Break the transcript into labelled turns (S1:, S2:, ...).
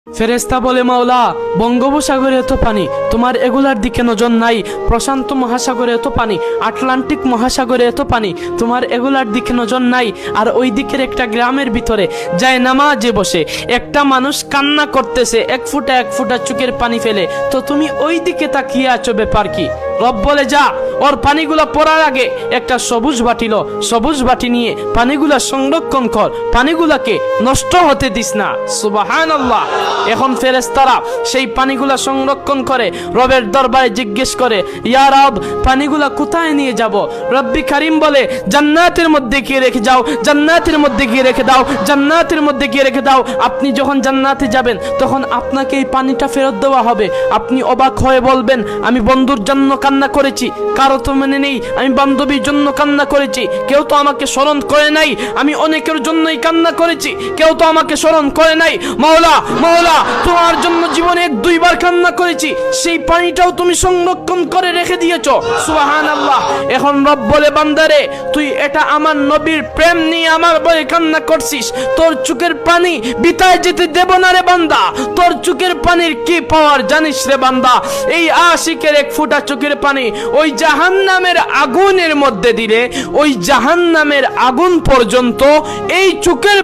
S1: ফেরেশতা বলে, মাওলা, বঙ্গোপসাগরে এত পানি, তোমার এগুলার দিকে নজর নাই। প্রশান্ত মহাসাগরে এত পানি, আটলান্টিক মহাসাগরে এত পানি, তোমার এগুলার দিকে নজর নাই। আর ওই দিকের একটা গ্রামের ভিতরে যায় নামাজে বসে একটা মানুষ কান্না করতেছে, এক ফোঁটা চোখের পানি ফেলে, তো তুমি ওই দিকে তাকিয়ে আছো, ব্যাপার কি? রব বলে, যা, ওর পানিগুলা পড়ার আগে একটা সবুজ বাটি নিয়ে পানিগুলা সংরক্ষণ কর, পানিগুলাকে নষ্ট হতে দিস না। সুবহানাল্লাহ। এখন ফেরেশতারা সেই পানিগুলা সংরক্ষণ করে রবের দরবারে জিজ্ঞেস করে, ইয়া রব, পানিগুলা কোথায় নিয়ে যাব? রব্বি কারীম বলে, জান্নাতের মধ্যে গিয়ে রেখে যাও, জান্নাতের মধ্যে গিয়ে রেখে দাও, জান্নাতের মধ্যে গিয়ে রেখে দাও। আপনি যখন জান্নাতে যাবেন তখন আপনাকে এই পানিটা ফেরত দেওয়া হবে। আপনি অবাক হয়ে বলবেন, আমি বন্ধুর জন্য কান্না করেছি, কারো তো মনে নেই, আমি বান্ধবীর জন্য কান্না করেছি, কেউ তো আমাকে স্মরণ করে নাই, আমি অনেকের জন্যই কান্না করেছি, কেউ তো আমাকে স্মরণ করে নাই। মাওলা, মাওলা, তোমার জন্য জীবনে 1-2 বার কান্না করেছি, সেই পানিটাও তুমি সংরক্ষণ করে রেখে দিয়েছো। সুবহানাল্লাহ। এখন রব বলে, বান্দারে, তুই এটা আমার নবীর প্রেম নিয়ে আমার বলে কান্না করছিস, তোর চোখের পানি বিতায় যেতে দেব না রে বান্দা। তোর চোখের পানির কি পাওয়ার জানিস রে বান্দা? এই আশিকের 1 ফোঁটা চোখের পানি ওই জাহান্নামের আগুনের মধ্যে দিলে ওই জাহান্নামের আগুন পর্যন্ত এই চোখের